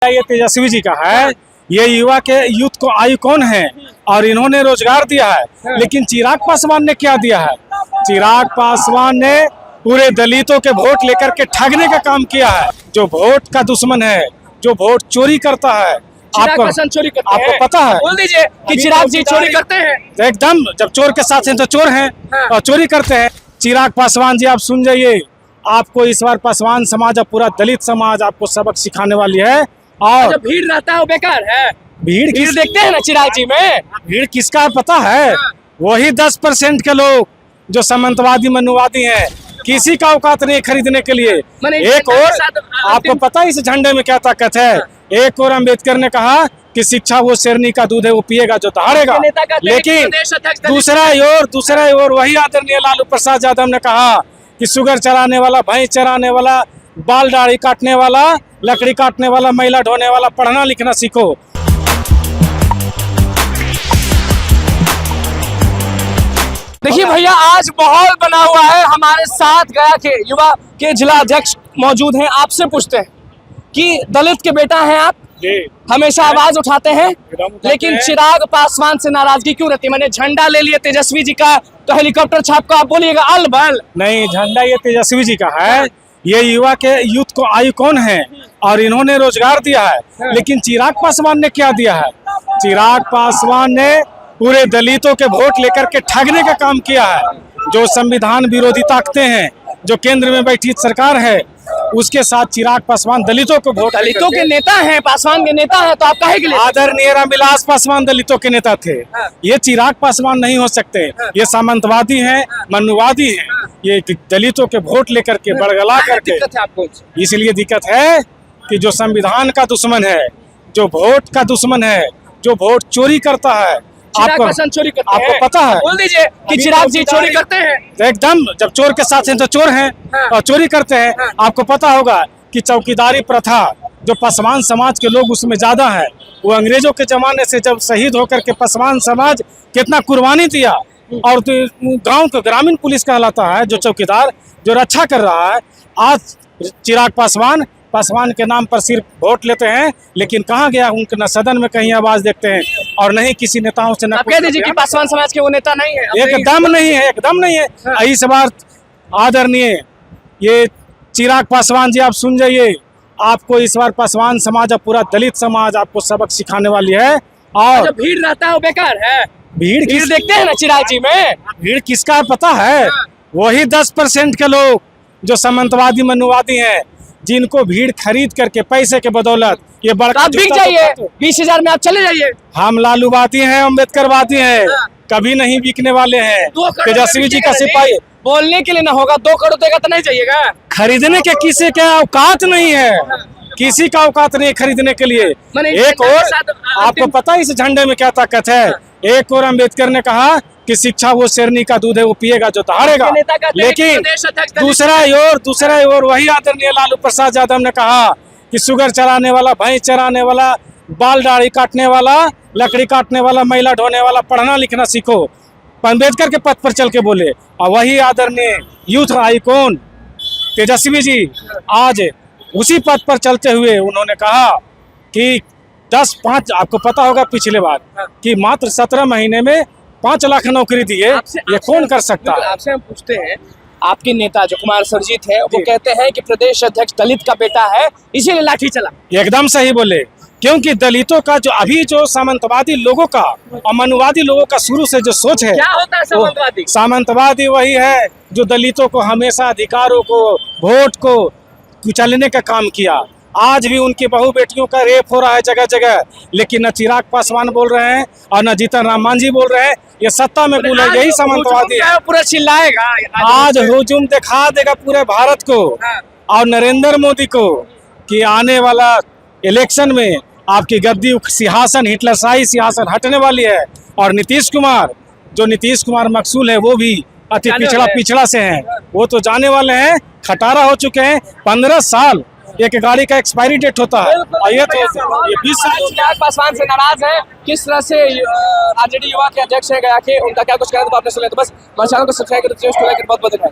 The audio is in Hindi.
ये तेजस्वी जी का है। ये युवा के यूथ को आइकॉन है और इन्होंने रोजगार दिया है। लेकिन चिराग पासवान ने क्या दिया है? चिराग पासवान ने पूरे दलितों के वोट लेकर के ठगने का काम किया है। जो वोट का दुश्मन है, जो वोट चोरी करता है, आपको पता है? बोल दीजिए कि चिराग जी चोरी करते हैं। एकदम, जब चोर के साथ हैं तो चोर हैं और चोरी करते हैं। चिराग पासवान जी, आप सुन जाइए, आपको इस बार पासवान समाज और पूरा दलित समाज आपको सबक सिखाने वाली है। और भीड़ रहता है वो बेकार है। भीड़ देखते हैं ना चिराग जी में, भीड़ किसका पता है? वही 10% के लोग जो सामंतवादी मनुवादी हैं। किसी का औकात नहीं खरीदने के लिए। एक और आपको पता है इस झंडे में क्या ताकत है? एक और अम्बेडकर ने कहा कि शिक्षा वो शेरनी का दूध है, वो पिएगा जो दहाड़ेगा। लेकिन दूसरा ओर वही आदरणीय लालू प्रसाद यादव ने कहा कि शुगर चराने वाला, भैंस चराने वाला, बाल दाढ़ी काटने वाला, लकड़ी काटने वाला, महिला ढोने वाला, पढ़ना लिखना सीखो। देखिए भैया, आज माहौल बना हुआ है। हमारे साथ गया के युवा के जिला अध्यक्ष मौजूद हैं। आपसे पूछते हैं कि दलित के बेटा हैं आप, हमेशा आवाज उठाते हैं, लेकिन चिराग पासवान से नाराजगी क्यों रहती है? मैंने झंडा ले लिया तेजस्वी जी का, तो हेलीकॉप्टर छाप को आप बोलिएगा अल बल। नहीं, झंडा ये तेजस्वी जी का है। ये युवा के यूथ को आइकॉन है और इन्होंने रोजगार दिया है। लेकिन चिराग पासवान ने क्या दिया है? चिराग पासवान ने पूरे दलितों के वोट लेकर के ठगने का काम किया है। जो संविधान विरोधी ताकतें हैं, जो केंद्र में बैठी सरकार है, उसके साथ चिराग पासवान दलितों को वोट, दलितों के नेता हैं, पासवान के नेता हैं, तो आप काहे के लिए? आदरणीय रामविलास पासवान दलितों के नेता थे। ये चिराग पासवान नहीं हो सकते। ये सामंतवादी हैं, मनुवादी हैं। ये दलितों के वोट लेकर के बड़गला करके, इसलिए दिक्कत है कि जो संविधान का दुश्मन है, जो वोट का दुश्मन है, जो वोट चोरी करता है, आपको पता है? बोल दीजिए कि चिराग जी चोरी करते हैं। एकदम, जब चोर के साथ हैं तो चोर हैं और चोरी करते हैं। आपको पता होगा कि चौकीदारी प्रथा जो पासवान समाज के लोग उसमें ज्यादा है, वो अंग्रेजों के जमाने से जब शहीद होकर के पासवान समाज कितना कुर्बानी दिया। और तो गांव का ग्रामीण पुलिस कहलाता है जो चौकीदार, जो रक्षा कर रहा है। आज चिराग पासवान के नाम पर सिर्फ वोट लेते हैं, लेकिन कहाँ गया उनके? न सदन में कहीं आवाज देखते हैं और नहीं किसी नेताओं से। कह दीजिए कि पासवान समाज के वो नेता नहीं है। एकदम नहीं है, एकदम नहीं है। इस बार आदरणीय ये चिराग पासवान जी, आप सुन जाइए, आपको इस बार पासवान समाज और पूरा दलित समाज आपको सबक सिखाने वाली है। और भीड़ रहता है वो बेकार है। भीड़ देखते हैं ना चिराग जी में, भीड़ किसका पता है? वही 10% के लोग जो सामंतवादी मनुवादी हैं, जिनको भीड़ खरीद करके पैसे के बदौलत ये बड़का बिक जाइए। 20,000 में आप चले जाइए। हम लालूवादी हैं, अम्बेडकरवादी हैं, कभी नहीं बिकने वाले हैं। तेजस्वी जी का सिपाही बोलने के लिए ना होगा, 2 करोड़ देगा तो नहीं जाइएगा। खरीदने के किसी का औकात नहीं है, किसी का औकात नहीं खरीदने के लिए। एक और आपको पता है इस झंडे में क्या ताकत है? एक और अम्बेडकर ने कहा कि शिक्षा वो शेरनी का दूध है, वो पिएगा जो दहाड़ेगा। लेकिन दूसरा ओर वही आदरणीय लालू प्रसाद यादव ने कहा कि शुगर चराने वाला, भैंस चराने वाला, बाल दाढ़ी काटने वाला, लकड़ी काटने वाला, महिला ढोने वाला, पढ़ना लिखना सीखो। अम्बेडकर के पथ पर चल के बोले। और वही आदरणीय यूथ आइकॉन तेजस्वी जी आज उसी पथ पर चलते हुए उन्होंने कहा कि 10-5, आपको पता होगा पिछले बार कि मात्र 17 महीने में 5 लाख नौकरी दी है। ये कौन कर सकता है? आपसे हम पूछते हैं, आपके नेता जो कुमार सरजीत है, वो कहते हैं कि प्रदेश अध्यक्ष दलित का बेटा है, इसीलिए लाठी चला। एकदम सही बोले, क्योंकि दलितों का जो अभी जो सामंतवादी लोगों का और मनुवादी लोगों का शुरू से जो सोच है, क्या होता है सामंतवादी? सामंतवादी वही है जो दलितों को हमेशा अधिकारों को, वोट को कुचलने का काम किया। आज भी उनकी बहू बेटियों का रेप हो रहा है जगह जगह, लेकिन न चिराग पासवान बोल रहे हैं और न जीतन राम मांझी बोल रहे हैं। ये सत्ता में बोले, यही सामंतवादी है। पूरा चिल्लाएगा, आज हुजूम दिखा देगा पूरे भारत को और नरेंद्र मोदी को कि आने वाला इलेक्शन में आपकी गद्दी सिंहासन, हिटलरशाही सिंहासन हटने वाली है। और नीतीश कुमार मकसूल है, वो भी अति पिछड़ा से हैं, वो तो जाने वाले हैं, खटारा हो चुके हैं। 15 साल एक गाड़ी का एक्सपायरी डेट होता है और ये 20 साल। चिराग पासवान से नाराज है, किस तरह से आरजेडी युवा के अध्यक्ष है गया के, उनका क्या कुछ कहना तो आपने सुना। तो बस हमारे चैनल को सब्सक्राइब करें, बहुत बहुत धन्यवाद।